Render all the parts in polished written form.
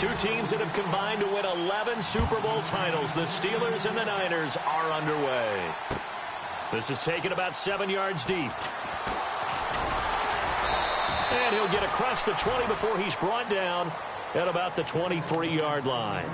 Two teams that have combined to win 11 Super Bowl titles. The Steelers and the Niners are underway. This is taken about 7 yards deep. And he'll get across the 20 before he's brought down at about the 23-yard line.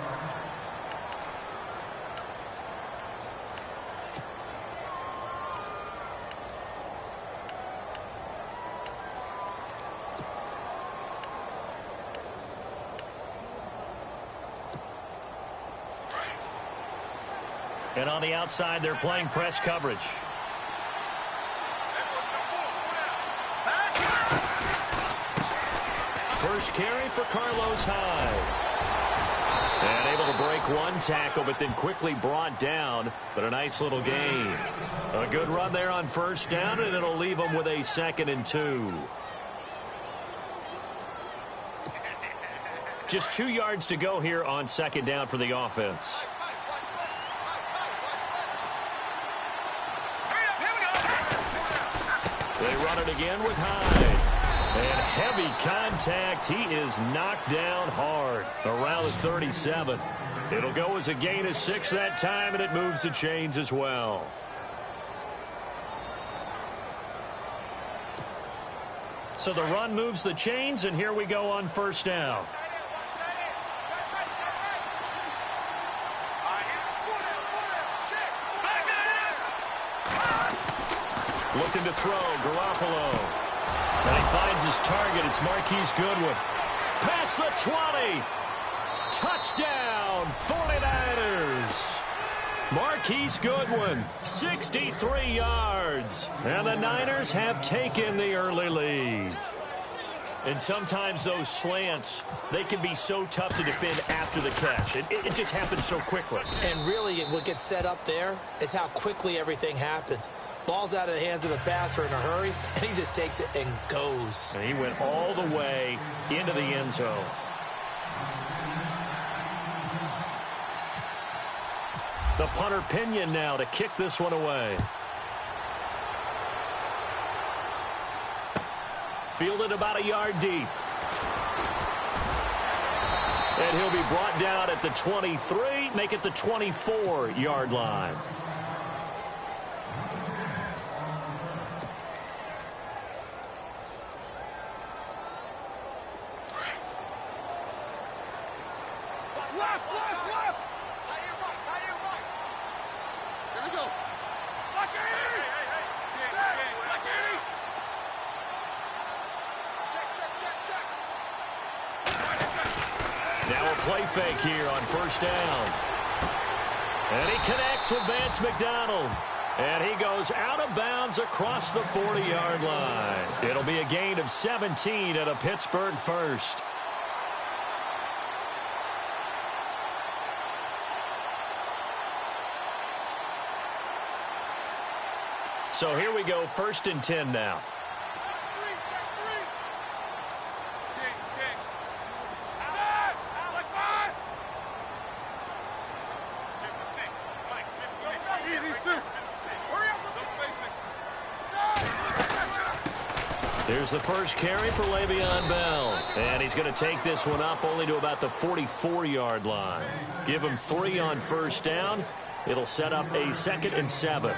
And on the outside, they're playing press coverage. First carry for Carlos Hyde. And able to break one tackle, but then quickly brought down. But a nice little gain. A good run there on first down, and it'll leave them with a 2nd and 2. Just 2 yards to go here on 2nd down for the offense. They run it again with Hyde. And heavy contact. He is knocked down hard around the 37. It'll go as a gain of 6 that time, and it moves the chains as well. So the run moves the chains, and here we go on first down. Looking to throw, Garoppolo. And he finds his target. It's Marquise Goodwin. Past the 20. Touchdown, 49ers. Marquise Goodwin, 63 yards. And the Niners have taken the early lead. And sometimes those slants, they can be so tough to defend after the catch. It just happens so quickly. And really, what gets set up there is how quickly everything happens. Ball's out of the hands of the passer in a hurry, and he just takes it and goes. And he went all the way into the end zone. The punter Pinion now to kick this one away. Fielded about a yard deep. And he'll be brought down at the 23, make it the 24-yard line. Now a play fake here on first down. And he connects with Vance McDonald. And he goes out of bounds across the 40-yard line. It'll be a gain of 17 at a Pittsburgh first. So here we go, 1st and 10 now. Here's the first carry for Le'Veon Bell. And he's going to take this one up only to about the 44-yard line. Give him 3 on first down. It'll set up a 2nd and 7.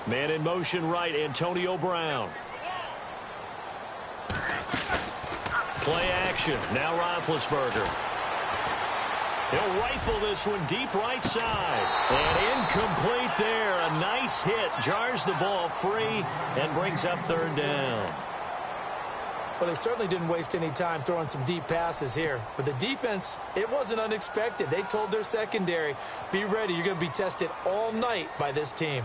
Man in motion right, Antonio Brown. Play action. Now Roethlisberger. He'll rifle this one deep right side. And incomplete there. A nice hit. Jars the ball free and brings up 3rd down. Well, they certainly didn't waste any time throwing some deep passes here. But the defense, it wasn't unexpected. They told their secondary, be ready. You're going to be tested all night by this team.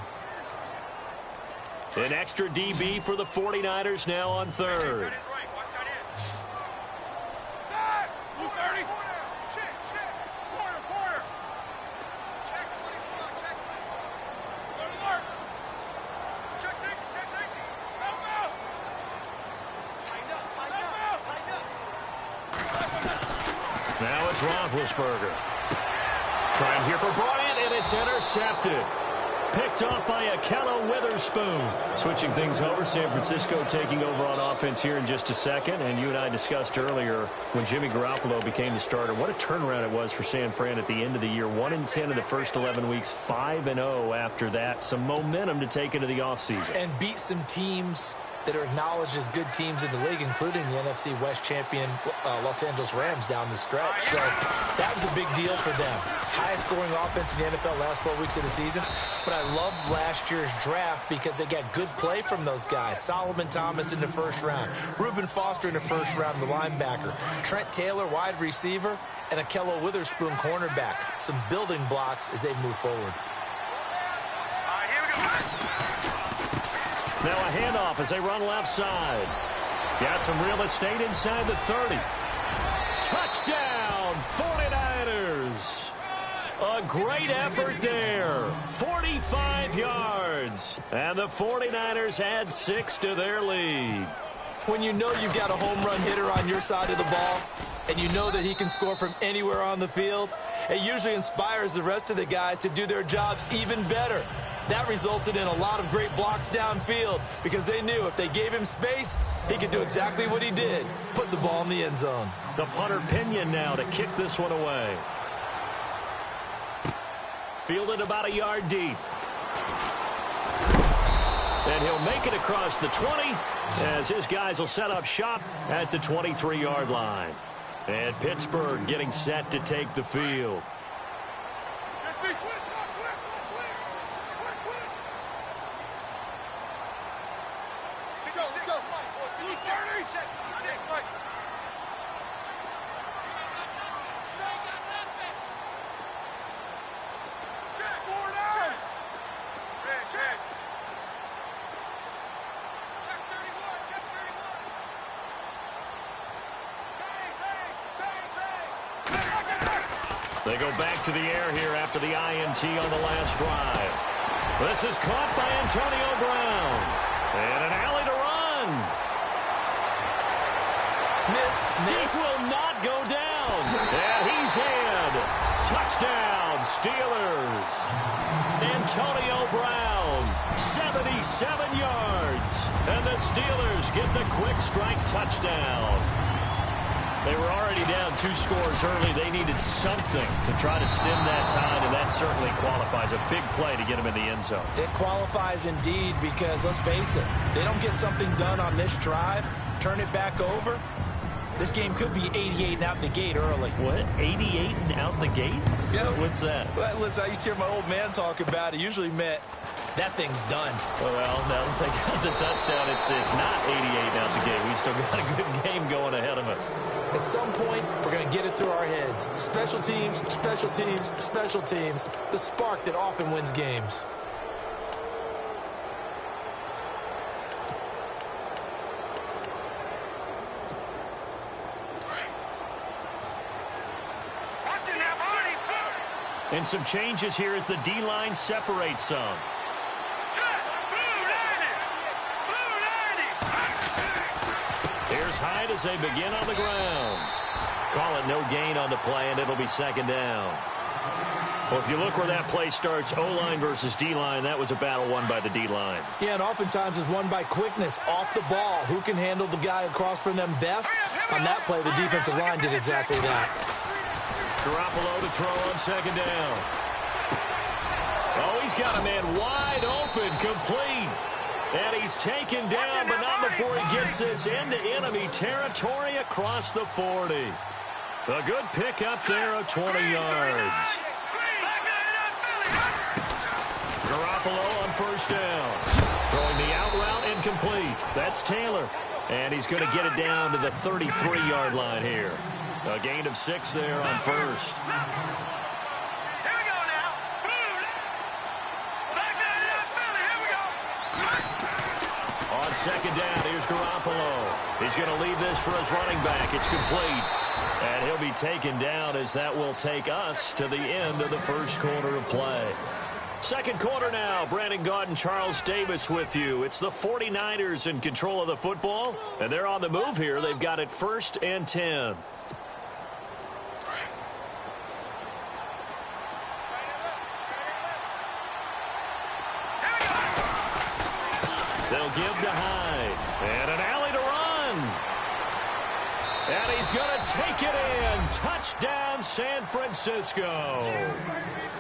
An extra DB for the 49ers now on 3rd. Now it's Roethlisberger. Trying here for Bryant, and it's intercepted. Picked off by Akello Witherspoon. Switching things over, San Francisco taking over on offense here in just a second. And you and I discussed earlier when Jimmy Garoppolo became the starter, what a turnaround it was for San Fran at the end of the year. 1-10 in the first 11 weeks, 5-0 after that. Some momentum to take into the offseason. And beat some teams that are acknowledged as good teams in the league, including the NFC West champion Los Angeles Rams down the stretch. So that was a big deal for them. Highest scoring offense in the NFL last 4 weeks of the season. But I loved last year's draft because they got good play from those guys. Solomon Thomas in the first round. Reuben Foster in the first round, the linebacker. Trent Taylor, wide receiver. And Akello Witherspoon, cornerback. Some building blocks as they move forward. Now a handoff as they run left side. Got some real estate inside the 30. Touchdown, 49ers. A great effort there. 45 yards. And the 49ers add 6 to their lead. When you know you've got a home run hitter on your side of the ball, and you know that he can score from anywhere on the field, it usually inspires the rest of the guys to do their jobs even better. That resulted in a lot of great blocks downfield because they knew if they gave him space, he could do exactly what he did, put the ball in the end zone. The punter Pinion now to kick this one away. Fielded about a yard deep. And he'll make it across the 20 as his guys will set up shop at the 23-yard line. And Pittsburgh getting set to take the field. They go back to the air here after the INT on the last drive. This is caught by Antonio Brown. And an alley to run. Missed. This will not go down. And he's in. Touchdown, Steelers. Antonio Brown, 77 yards. And the Steelers get the quick strike touchdown. They were already down 2 scores early. They needed something to try to stem that tide, and that certainly qualifies. A big play to get them in the end zone. It qualifies indeed because, let's face it, they don't get something done on this drive, turn it back over, this game could be 88 and out the gate early. What? 88 and out the gate? Yeah. What's that? Well, listen, I used to hear my old man talk about it. Usually meant that thing's done. Well, now that they got the touchdown, it's not 88 out the gate. We still got a good game going ahead of us. At some point, we're going to get it through our heads. Special teams, special teams, special teams. The spark that often wins games. And some changes here as the D-line separates some. Here's Hyde as they begin on the ground. Call it no gain on the play, and it'll be second down. Well, if you look where that play starts, O-line versus D-line, that was a battle won by the D-line. Yeah, and oftentimes it's won by quickness off the ball. Who can handle the guy across from them best? On that play, the defensive line did exactly that. Garoppolo to throw on second down. Oh, he's got a man wide open, complete. And he's taken down, but not before he gets this into enemy territory across the 40. A good pickup there of 20 yards. Garoppolo on first down. Throwing the out route incomplete. That's Taylor. And he's going to get it down to the 33-yard line here. A gain of 6 there on first. On second down, here's Garoppolo. He's going to leave this for his running back. It's complete. And he'll be taken down as that will take us to the end of the first quarter of play. Second quarter now. Brandon Gaudin, Charles Davis with you. It's the 49ers in control of the football, and they're on the move here. They've got it 1st and 10. They'll give to Hyde. And an alley to run. And he's going to take it in. Touchdown, San Francisco.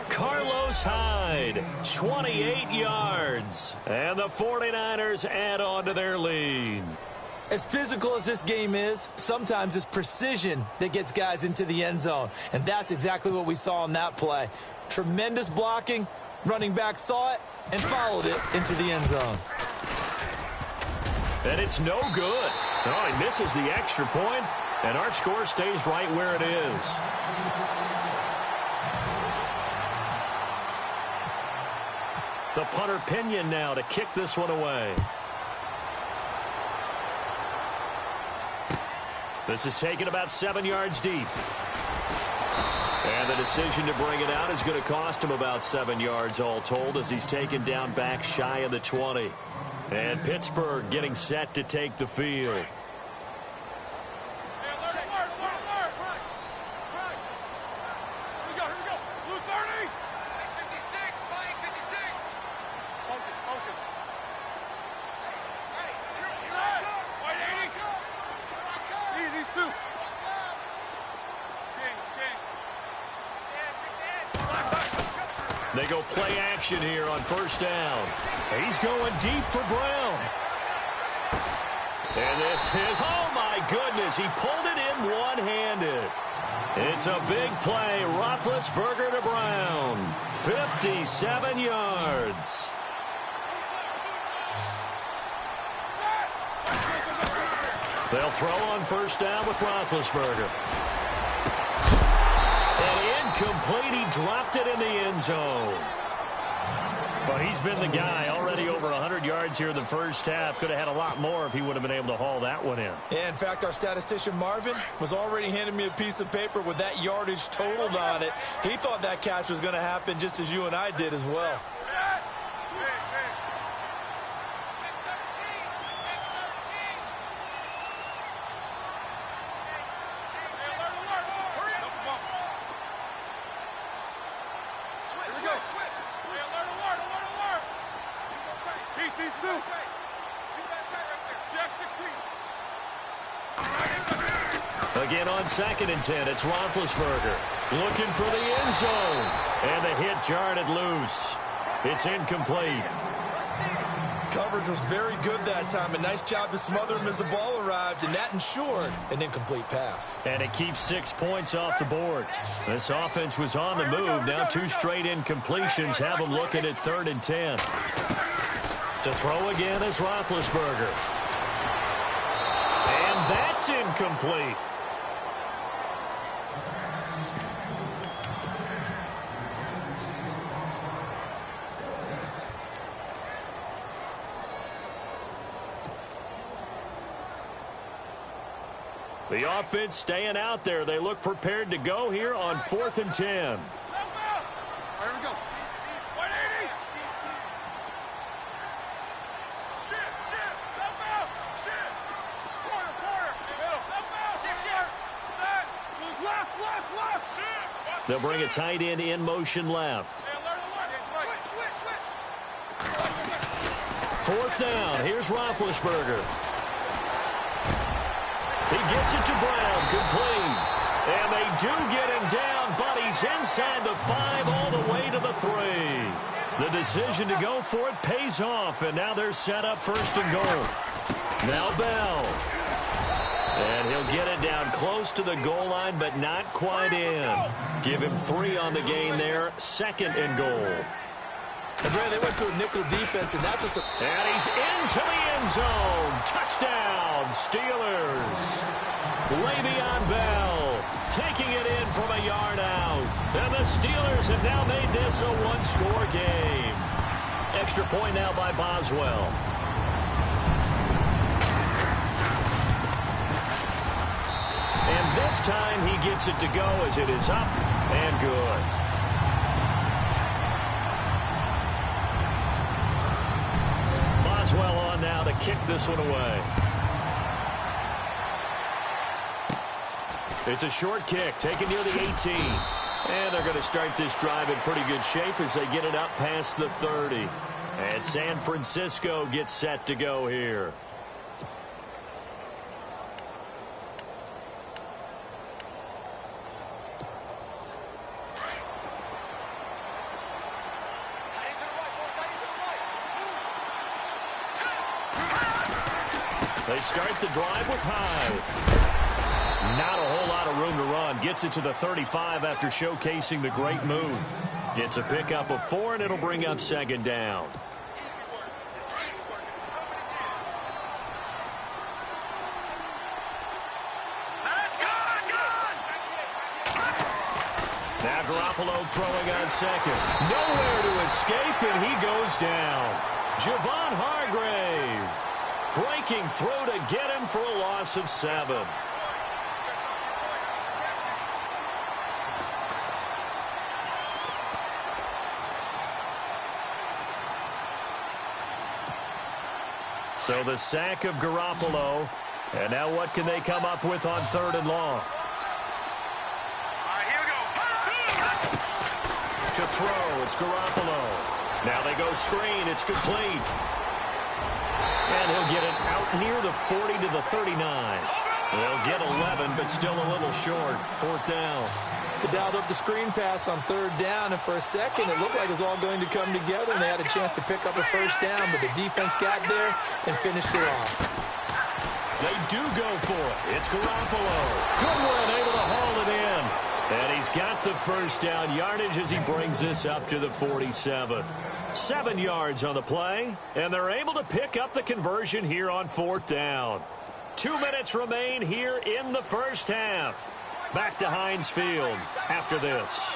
Carlos Hyde, 28 yards. And the 49ers add on to their lead. As physical as this game is, sometimes it's precision that gets guys into the end zone. And that's exactly what we saw on that play. Tremendous blocking. Running back saw it and followed it into the end zone. And it's no good. Oh, he misses the extra point, and our score stays right where it is. The punter Pinion now to kick this one away. This is taken about 7 yards deep. And the decision to bring it out is going to cost him about 7 yards all told as he's taken down back shy of the 20. And Pittsburgh getting set to take the field. They go play action here on first down. He's going deep for Brown. And this is, oh my goodness, he pulled it in one-handed. It's a big play, Roethlisberger to Brown. 57 yards. They'll throw on first down with Roethlisberger. And incomplete, he dropped it in the end zone. Well, he's been the guy already over 100 yards here in the first half. Could have had a lot more if he would have been able to haul that one in. Yeah, in fact, our statistician Marvin was already handing me a piece of paper with that yardage totaled on it. He thought that catch was going to happen just as you and I did as well. Again on 2nd and 10, it's Roethlisberger looking for the end zone. And the hit jarred it loose. It's incomplete. Coverage was very good that time. A nice job to smother him as the ball arrived, and that ensured an incomplete pass. And it keeps 6 points off the board. This offense was on the move. Now 2 straight incompletions have them looking at 3rd and 10. To throw again is Roethlisberger. And that's incomplete. The offense staying out there. They look prepared to go here on 4th and 10. Here we go. 180. Left. They'll bring a tight end in motion left. 4th down. Here's Roethlisberger. He gets it to Brown, complete. And they do get him down, but he's inside the 5 all the way to the 3. The decision to go for it pays off, and now they're set up 1st and goal. Now Bell. And he'll get it down close to the goal line, but not quite in. Give him 3 on the gain there, 2nd and goal. And Ray, they went to a nickel defense, and that's a... And he's into the end zone. Touchdown, Steelers. Le'Veon Bell taking it in from a yard out. And the Steelers have now made this a 1-score game. Extra point now by Boswell. And this time he gets it to go as it is up and good. Boswell on now to kick this one away. It's a short kick taken near the 18. And they're going to start this drive in pretty good shape as they get it up past the 30. And San Francisco gets set to go here. They start the drive with Hyde. Not a whole lot of room to run. Gets it to the 35 after showcasing the great move. It's a pickup of 4, and it'll bring up second down. Now Garoppolo throwing on second. Nowhere to escape, and he goes down. Javon Hargrave breaking through to get him for a loss of 7. So the sack of Garoppolo. And now what can they come up with on 3rd and long? To throw, it's Garoppolo. Now they go screen, it's complete. And he'll get it out near the 40 to the 39. They'll get 11, but still a little short. 4th down. They dialed up the screen pass on 3rd down, and for a second it looked like it was all going to come together, and they had a chance to pick up a 1st down, but the defense got there and finished it off. They do go for it. It's Garoppolo. Good one, able to haul it in. And he's got the 1st down yardage as he brings this up to the 47. 7 yards on the play, and they're able to pick up the conversion here on 4th down. 2 minutes remain here in the first half. Back to Heinz Field after this.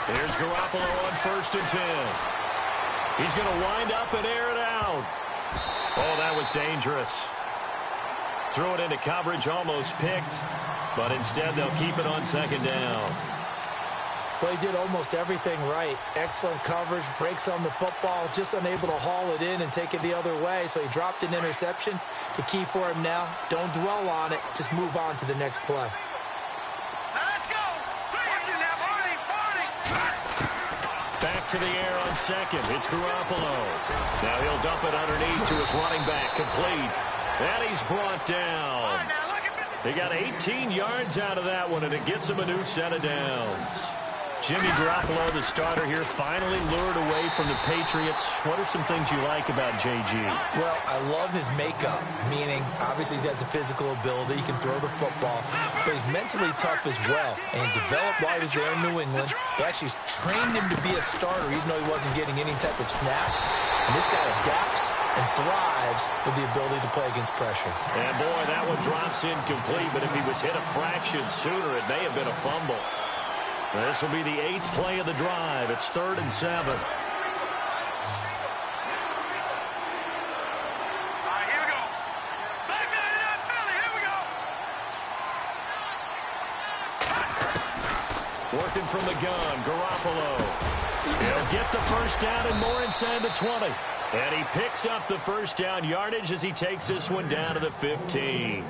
Here's Garoppolo on 1st and 10. He's going to wind up and air it out. Oh, that was dangerous. Threw it into coverage, almost picked, but instead they'll keep it on 2nd down. Well, he did almost everything right. Excellent coverage, breaks on the football, just unable to haul it in and take it the other way, so he dropped an interception. The key for him now, don't dwell on it, just move on to the next play. Let's go! Back to the air on 2nd. It's Garoppolo. Now he'll dump it underneath to his running back, complete. And he's brought down. He got 18 yards out of that one, and it gets him a new set of downs. Jimmy Garoppolo, the starter here, finally lured away from the Patriots. What are some things you like about JG? Well, I love his makeup, meaning obviously he has a physical ability. He can throw the football, but he's mentally tough as well. And he developed while he was there in New England. They actually trained him to be a starter even though he wasn't getting any type of snaps. And this guy adapts and thrives with the ability to play against pressure. And boy, that one drops incomplete, but if he was hit a fraction sooner, it may have been a fumble. This will be the 8th play of the drive. It's 3rd and 7. Here we go. Back in that belly. Here we go. Working from the gun, Garoppolo. He'll get the 1st down and more inside the 20. And he picks up the 1st down yardage as he takes this one down to the 15.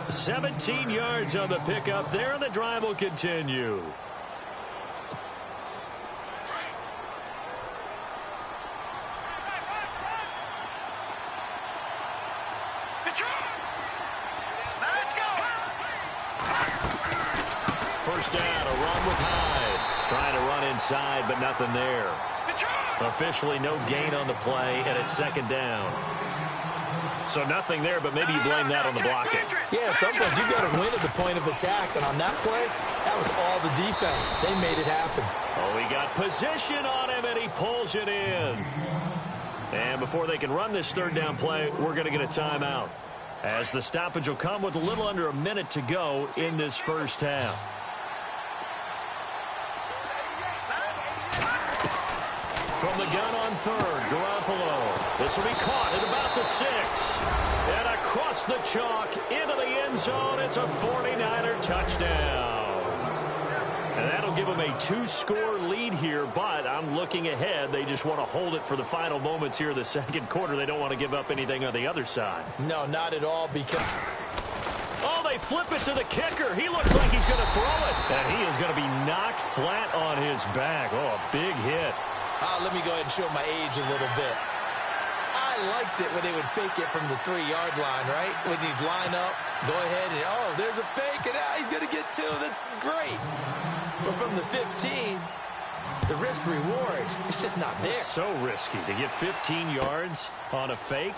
17 yards on the pickup there, and the drive will continue. First down, a run with Hyde. Trying to run inside, but nothing there. Officially no gain on the play, and it's 2nd down. So nothing there, but maybe you blame that on the blocking. Yeah, sometimes you've got to win at the point of attack, and on that play, that was all the defense. They made it happen. Oh, he got position on him, and he pulls it in. And before they can run this 3rd down play, we're going to get a timeout, as the stoppage will come with a little under a minute to go in this first half. From the gun on 3rd, Garoppolo. This will be caught at about the 6. And across the chalk into the end zone. It's a 49er touchdown. And that'll give them a 2-score lead here, but I'm looking ahead. They just want to hold it for the final moments here in the 2nd quarter. They don't want to give up anything on the other side. No, not at all, because... Oh, they flip it to the kicker. He looks like he's going to throw it. And he is going to be knocked flat on his back. Oh, a big hit. Let me go ahead and show my age a little bit. I liked it when they would fake it from the 3-yard line, right? When you'd line up, go ahead and, oh, there's a fake, and he's going to get 2. That's great. But from the 15, the risk-reward, it's just not there. So risky to get 15 yards on a fake.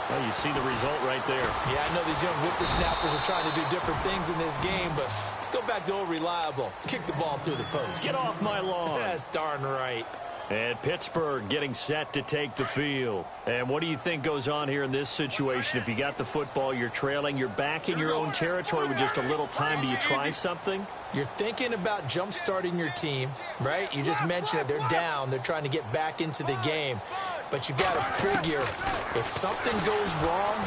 Well, you see the result right there. Yeah, I know these young whippersnappers are trying to do different things in this game, but let's go back to old reliable. Kick the ball through the post. Get off my lawn. That's darn right. And Pittsburgh getting set to take the field. And what do you think goes on here in this situation? If you got the football, you're trailing, you're back in your own territory with just a little time. Do you try something? You're thinking about jump-starting your team, right? You just mentioned it. They're down. They're trying to get back into the game. But you got to figure, if something goes wrong,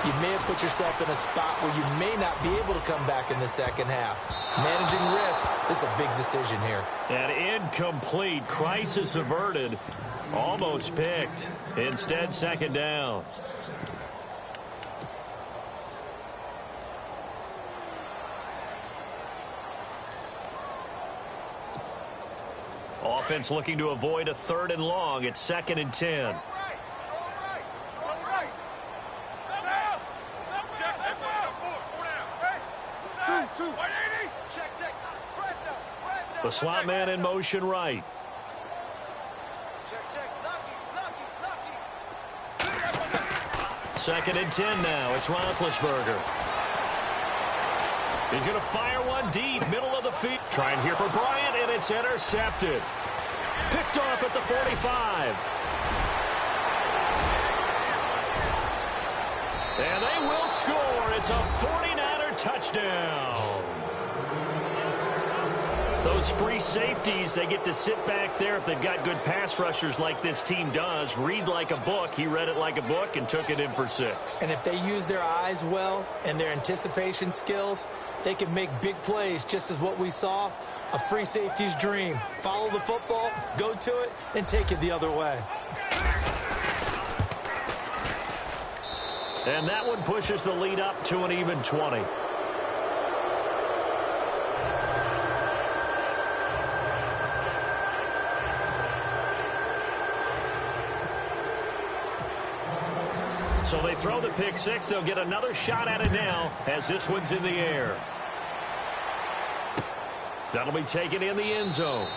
you may have put yourself in a spot where you may not be able to come back in the second half. Managing risk is a big decision here. An incomplete, crisis averted, almost picked. Instead, second down. Offense looking to avoid a 3rd and long. It's 2nd and 10. The slot man in motion right. Second and 10 now. It's Roethlisberger. He's going to fire one deep, middle of the field. Trying here for Bryant, and it's intercepted. Picked off at the 45. And they will score. It's a 49er touchdown. Those free safeties, they get to sit back there if they've got good pass rushers like this team does. Read like a book. He read it like a book and took it in for 6. And if they use their eyes well and their anticipation skills, they can make big plays, just as what we saw. A free safety's dream. Follow the football, go to it, and take it the other way. And that one pushes the lead up to an even 20. So they throw the pick 6. They'll get another shot at it now as this one's in the air. That'll be taken in the end zone.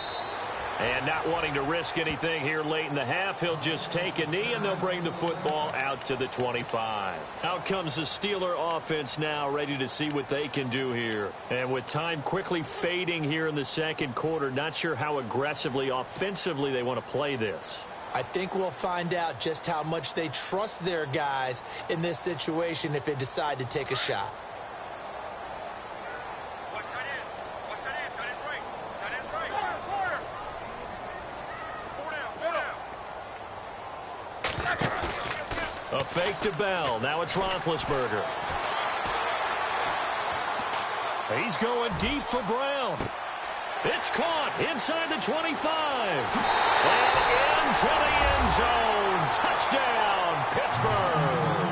And not wanting to risk anything here late in the half, he'll just take a knee, and they'll bring the football out to the 25. Out comes the Steeler offense now, ready to see what they can do here. And with time quickly fading here in the second quarter, not sure how aggressively, offensively they want to play this. I think we'll find out just how much they trust their guys in this situation if they decide to take a shot. A fake to Bell. Now it's Roethlisberger. He's going deep for Brown. It's caught inside the 25. And into the end zone. Touchdown, Pittsburgh.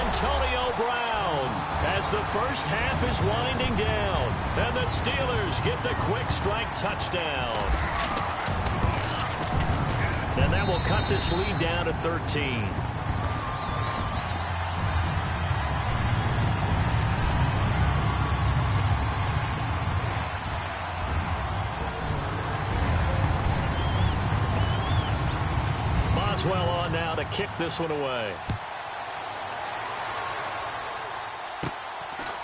Antonio Brown as the first half is winding down. And the Steelers get the quick strike touchdown. And that will cut this lead down to 13. Well on now to kick this one away.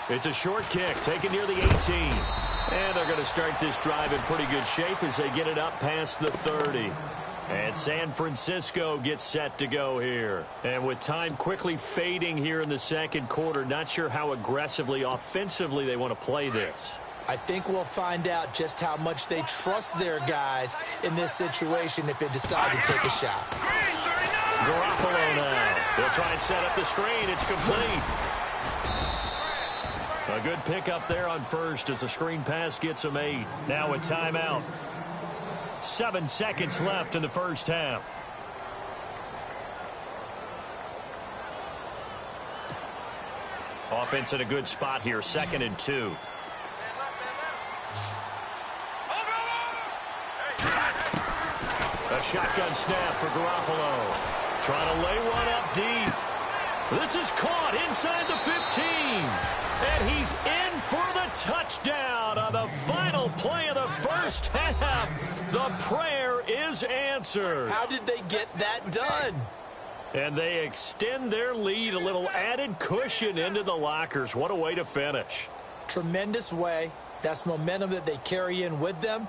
It's a short kick taken near the 18. And they're going to start this drive in pretty good shape as they get it up past the 30. And San Francisco gets set to go here. And with time quickly fading here in the second quarter, not sure how aggressively, offensively they want to play this. I think we'll find out just how much they trust their guys in this situation if they decide to take a shot. Garoppolo now. They'll try and set up the screen. It's complete. A good pickup there on first as the screen pass gets them 8. Now a timeout. 7 seconds left in the first half. Offense in a good spot here, 2nd and 2. A shotgun snap for Garoppolo. Trying to lay one up deep. This is caught inside the 15. And he's in for the touchdown on the final play of the first half. The prayer is answered. How did they get that done? And they extend their lead, a little added cushion into the lockers. What a way to finish. Tremendous way. That's momentum that they carry in with them.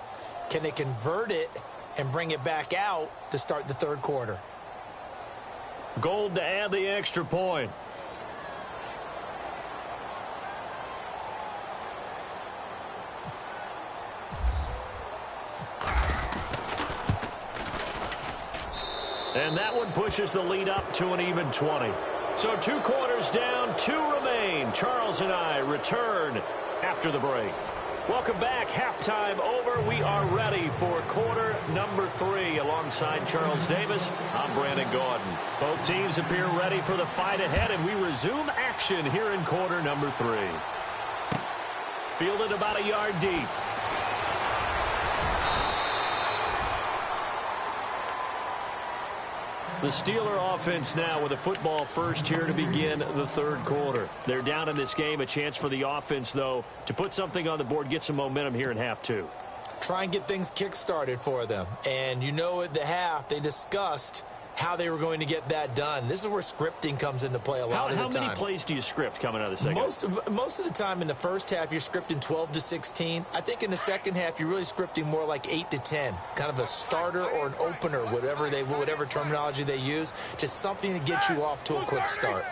Can they convert it and bring it back out to start the third quarter? Gold to add the extra point. And that one pushes the lead up to an even 20. So 2 quarters down, 2 remain. Charles and I return after the break. Welcome back. Halftime over. We are ready for quarter number 3. Alongside Charles Davis, I'm Brandon Gordon. Both teams appear ready for the fight ahead, and we resume action here in quarter number 3. Fielded about a yard deep. The Steeler offense now with a football first here to begin the third quarter. They're down in this game. A chance for the offense, though, to put something on the board, get some momentum here in half 2. Try and get things kick-started for them. And you know at the half, they discussed how they were going to get that done. This is where scripting comes into play a lot of the time. How many plays do you script coming out of the second? Most of the time in the first half, you're scripting 12 to 16. I think in the second half, you're really scripting more like 8 to 10. Kind of a starter or an opener, whatever terminology they use. Just something to get you off to a quick start.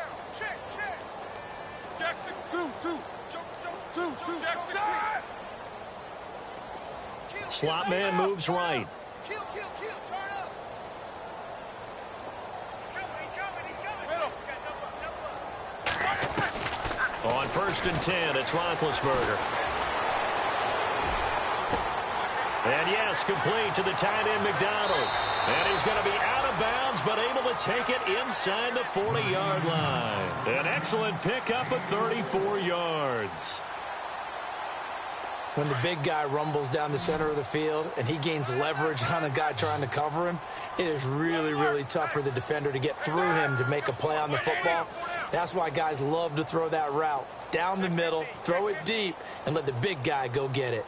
Jackson, two. Jackson, Slot man moves right. Turn up. On 1st and 10, it's Roethlisberger. And yes, complete to the tight end McDonald. And he's going to be out of bounds, but able to take it inside the 40-yard line. An excellent pickup of 34 yards. When the big guy rumbles down the center of the field and he gains leverage on a guy trying to cover him, it is really, really tough for the defender to get through him to make a play on the football. That's why guys love to throw that route. Down the middle, throw it deep, and let the big guy go get it.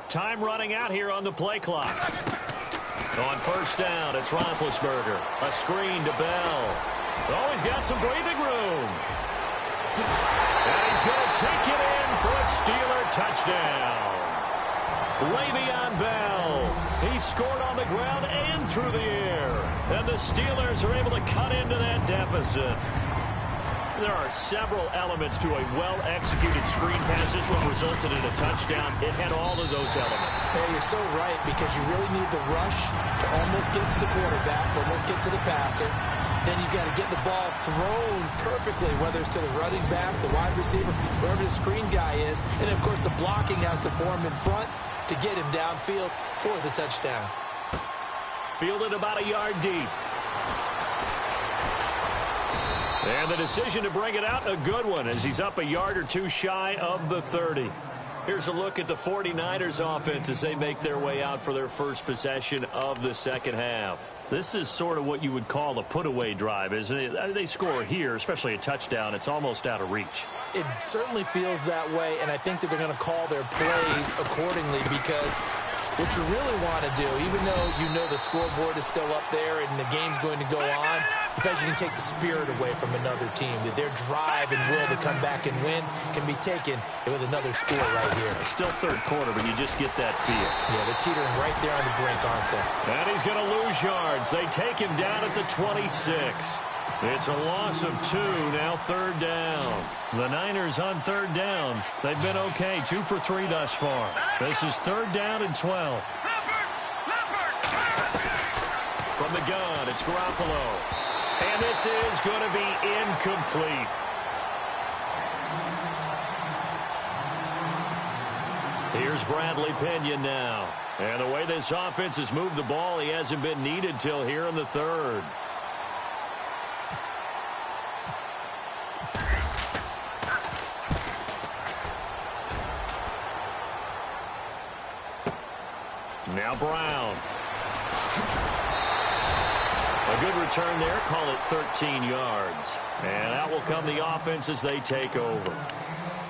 Time running out here on the play clock. On 1st down, it's Roethlisberger. A screen to Bell. Oh, he's got some breathing room. And he's going to take it in for a Steeler touchdown. Le'Veon Bell. He scored on the ground and through the air. And the Steelers are able to cut into that deficit. There are several elements to a well-executed screen pass. This one resulted in a touchdown. It had all of those elements. Hey, you're so right, because you really need the rush to almost get to the quarterback, almost get to the passer. Then you've got to get the ball thrown perfectly, whether it's to the running back, the wide receiver, wherever the screen guy is. And, of course, the blocking has to form in front to get him downfield for the touchdown. Fielded about a yard deep. And the decision to bring it out, a good one, as he's up a yard or two shy of the 30. Here's a look at the 49ers offense as they make their way out for their first possession of the second half. This is sort of what you would call a put-away drive, isn't it? They score here, especially a touchdown. It's almost out of reach. It certainly feels that way, and I think that they're going to call their plays accordingly, because what you really want to do, even though you know the scoreboard is still up there and the game's going to go on, in fact, you can take the spirit away from another team. That their drive and will to come back and win can be taken with another score right here. Still third quarter, but you just get that feel. Yeah, they're teetering right there on the brink, aren't they? And he's going to lose yards. They take him down at the 26. It's a loss of 2, now 3rd down. The Niners on 3rd down. They've been okay, 2 for 3 thus far. This is 3rd down and 12. From the gun, it's Garoppolo. And this is going to be incomplete. Here's Bradley Pinion now. And the way this offense has moved the ball, he hasn't been needed till here in the 3rd. Now Brown. A good return there. Call it 13 yards. And out will come the offense as they take over.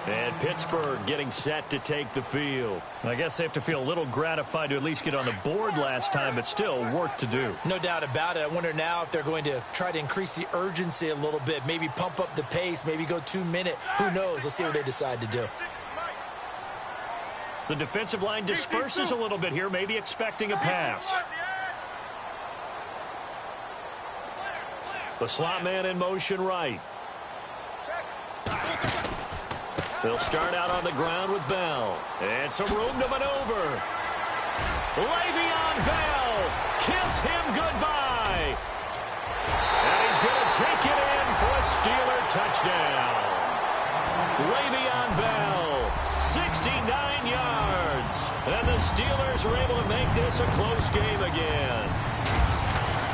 And Pittsburgh getting set to take the field. I guess they have to feel a little gratified to at least get on the board last time, but still work to do. No doubt about it. I wonder now if they're going to try to increase the urgency a little bit, maybe pump up the pace, maybe go 2-minute. Who knows? Let's see what they decide to do. The defensive line disperses a little bit here, maybe expecting a pass. The slot man in motion right. They'll start out on the ground with Bell. And some room to maneuver. Le'Veon Bell. Kiss him goodbye. And he's going to take it in for a Steeler touchdown. Le'Veon Bell, 69 yards. And the Steelers are able to make this a close game again.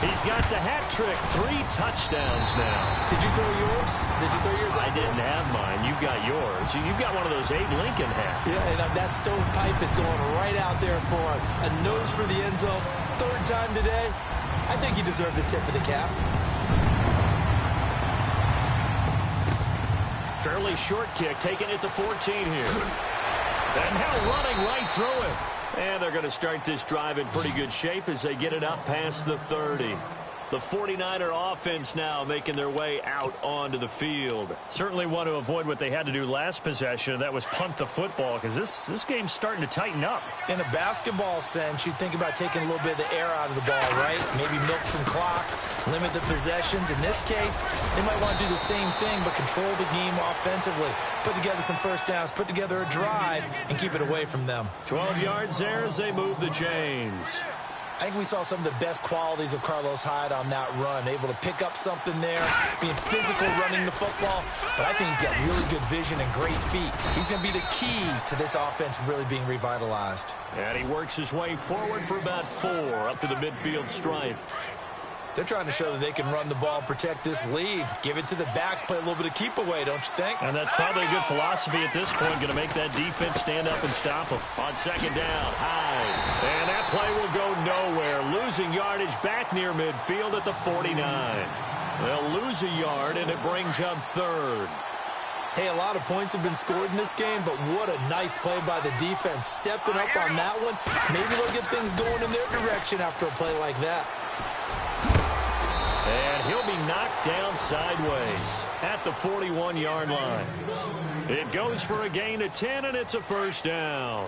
He's got the hat trick, 3 touchdowns now. Did you throw yours? Did you throw yours? I didn't have mine. You've got yours. You've got one of those Abe Lincoln hats. Yeah, and that stovepipe is going right out there for a nose for the end zone. 3rd time today. I think he deserves a tip of the cap. Fairly short kick, taking it to 14 here. And now running right through it. And they're going to start this drive in pretty good shape as they get it up past the 30. The 49er offense now making their way out onto the field. Certainly want to avoid what they had to do last possession. That was punt the football, because this game's starting to tighten up. In a basketball sense, you think about taking a little bit of the air out of the ball, right? Maybe milk some clock, limit the possessions. In this case, they might want to do the same thing, but control the game offensively. Put together some first downs, put together a drive, and keep it away from them. 12 yards there as they move the chains. I think we saw some of the best qualities of Carlos Hyde on that run. Able to pick up something there, being physical running the football. But I think he's got really good vision and great feet. He's going to be the key to this offense really being revitalized. And he works his way forward for about 4 up to the midfield stripe. They're trying to show that they can run the ball, protect this lead. Give it to the backs, play a little bit of keep away, don't you think? And that's probably a good philosophy at this point, going to make that defense stand up and stop them. On 2nd down, Hyde. And that play will go nowhere. Losing yardage back near midfield at the 49. They'll lose a yard, and it brings up 3rd. Hey, a lot of points have been scored in this game, but what a nice play by the defense. Stepping up on that one. Maybe they'll get things going in their direction after a play like that. And he'll be knocked down sideways at the 41-yard line. It goes for a gain of 10, and it's a 1st down.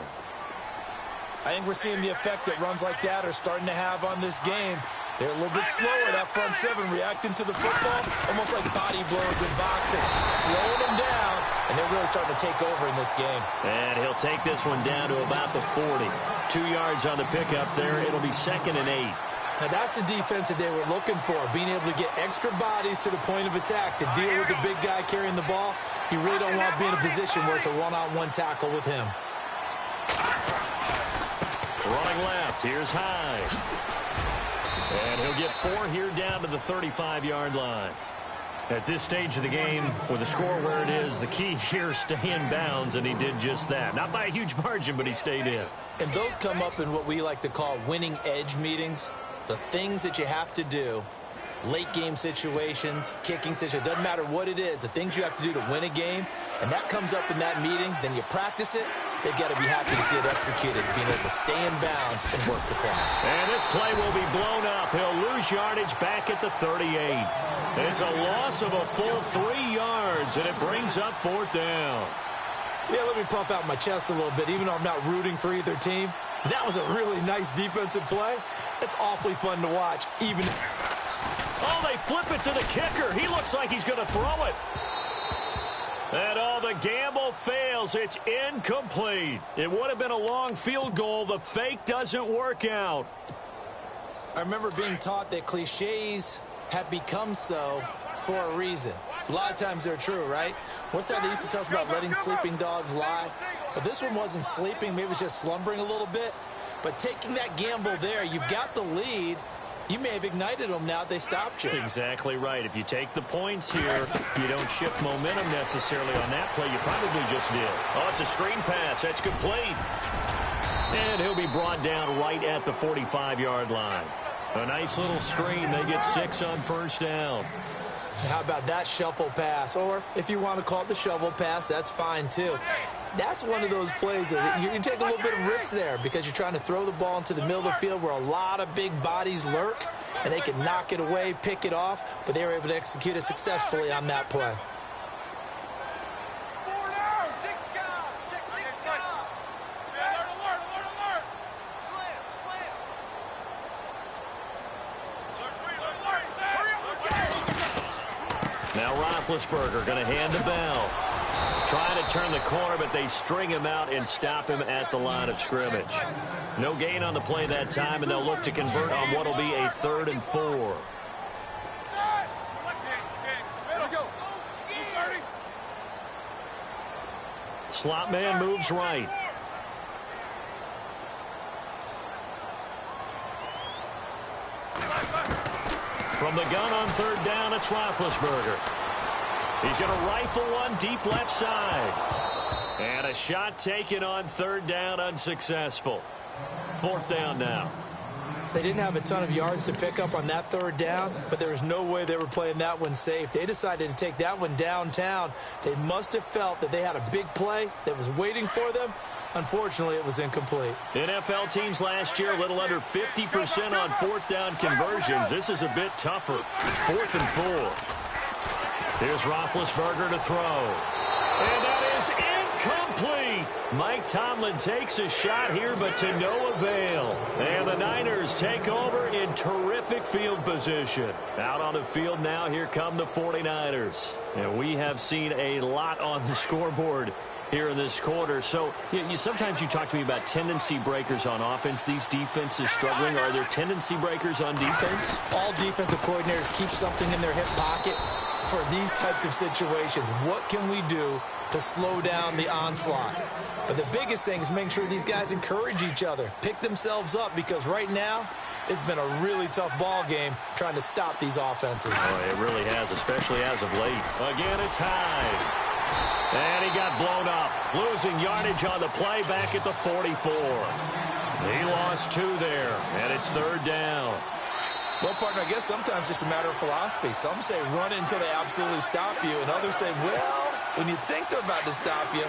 I think we're seeing the effect that runs like that are starting to have on this game. They're a little bit slower, that front 7, reacting to the football, almost like body blows in boxing, slowing them down, and they're really starting to take over in this game. And he'll take this one down to about the 40. 2 yards on the pickup there. It'll be 2nd and 8. Now, that's the defense that they were looking for, being able to get extra bodies to the point of attack to deal with the big guy carrying the ball. You really don't want to be in a position where it's a one-on-one tackle with him. Running left, here's Hyde. And he'll get 4 here down to the 35-yard line. At this stage of the game, with the score where it is, the key here is stay in bounds, and he did just that. Not by a huge margin, but he stayed in. And those come up in what we like to call winning edge meetings. The things that you have to do, late game situations, kicking situations, doesn't matter what it is, the things you have to do to win a game, and that comes up in that meeting, then you practice it, they've got to be happy to see it executed, being able to stay in bounds and work the clock. And this play will be blown up. He'll lose yardage back at the 38. It's a loss of a full 3 yards, and it brings up 4th down. Yeah, let me puff out my chest a little bit, even though I'm not rooting for either team. That was a really nice defensive play. It's awfully fun to watch, even. Oh, they flip it to the kicker. He looks like he's going to throw it. And the gamble fails. It's incomplete. It would have been a long field goal. The fake doesn't work out. I remember being taught that cliches have become so for a reason. A lot of times they're true, right? What's that they used to tell us about letting sleeping dogs lie? But this one wasn't sleeping. Maybe it was just slumbering a little bit. But taking that gamble there, you've got the lead. You may have ignited them now they stopped you. That's exactly right. If you take the points here, you don't shift momentum necessarily on that play. You probably just did. Oh, it's a screen pass. That's complete. And he'll be brought down right at the 45-yard line. A nice little screen. They get 6 on first down. How about that shuffle pass? Or if you want to call it the shovel pass, that's fine too. That's one of those plays that you take a little bit of risk there because you're trying to throw the ball into the middle of the field where a lot of big bodies lurk, and they can knock it away, pick it off, but they were able to execute it successfully on that play. Now Roethlisberger going to hand the bell. Trying to turn the corner, but they string him out and stop him at the line of scrimmage. No gain on the play that time, and they'll look to convert on what will be a 3rd and 4. Slot man moves right. From the gun on 3rd down, it's Roethlisberger. He's going to rifle one deep left side. And a shot taken on 3rd down, unsuccessful. 4th down now. They didn't have a ton of yards to pick up on that 3rd down, but there was no way they were playing that one safe. They decided to take that one downtown. They must have felt that they had a big play that was waiting for them. Unfortunately, it was incomplete. NFL teams last year, a little under 50% on 4th down conversions. This is a bit tougher. 4th and 4. Here's Roethlisberger to throw. And that is incomplete. Mike Tomlin takes a shot here, but to no avail. And the Niners take over in terrific field position. Out on the field now, here come the 49ers. And we have seen a lot on the scoreboard here in this quarter. So sometimes you talk to me about tendency breakers on offense. These defenses struggling. Are there tendency breakers on defense? All defensive coordinators keep something in their hip pocket for these types of situations. What can we do to slow down the onslaught? But the biggest thing is making sure these guys encourage each other, pick themselves up, because right now it's been a really tough ball game trying to stop these offenses. Oh, it really has, especially as of late. Again, it's Hyde. And he got blown up, losing yardage on the play back at the 44. He lost 2 there, and it's 3rd down. Well, partner, I guess sometimes it's just a matter of philosophy. Some say run it until they absolutely stop you, and others say, well, when you think they're about to stop you,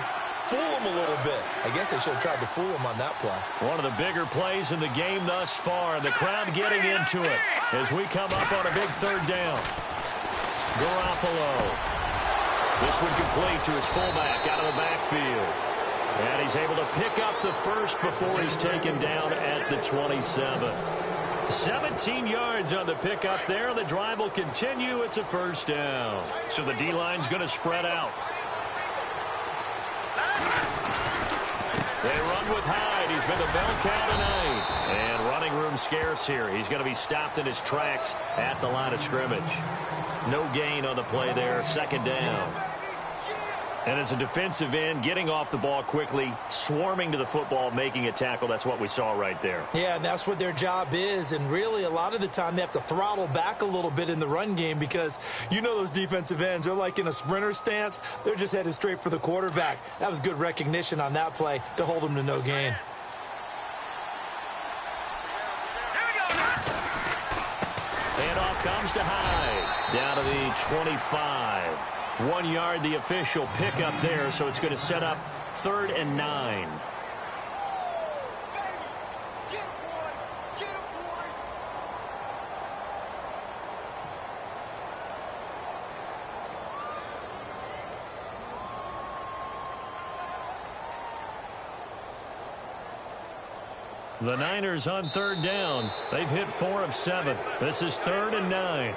fool them a little bit. I guess they should have tried to fool them on that play. One of the bigger plays in the game thus far. The crowd getting into it as we come up on a big 3rd down. Garoppolo. This one complete to his fullback out of the backfield. And he's able to pick up the first before he's taken down at the 27. 17 yards on the pickup there. The drive will continue. It's a 1st down. So the D-line's going to spread out. They run with Hyde. He's been the bell cow tonight. And running room scarce here. He's going to be stopped in his tracks at the line of scrimmage. No gain on the play there. 2nd down. And as a defensive end, getting off the ball quickly, swarming to the football, making a tackle, that's what we saw right there. Yeah, and that's what their job is. And really, a lot of the time, they have to throttle back a little bit in the run game because you know those defensive ends, they're like in a sprinter stance. They're just headed straight for the quarterback. That was good recognition on that play to hold them to no gain. Handoff comes to Hyde. Down to the 25. 1 yard, the official pickup there, so it's going to set up 3rd and 9. The Niners on 3rd down. They've hit 4 of 7. This is 3rd and 9.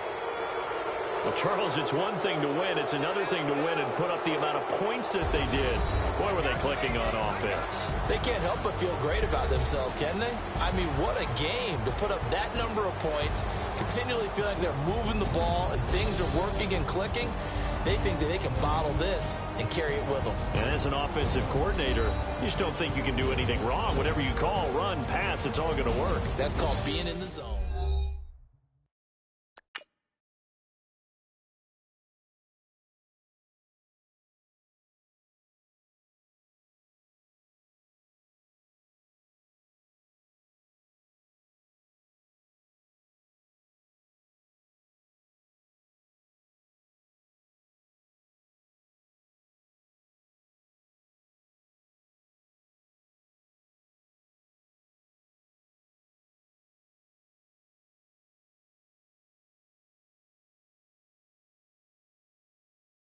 Well, Charles, it's one thing to win. It's another thing to win and put up the amount of points that they did. Boy, were they clicking on offense. They can't help but feel great about themselves, can they? I mean, what a game to put up that number of points, continually feel like they're moving the ball and things are working and clicking. They think that they can bottle this and carry it with them. And as an offensive coordinator, you just don't think you can do anything wrong. Whatever you call, run, pass, it's all going to work. That's called being in the zone.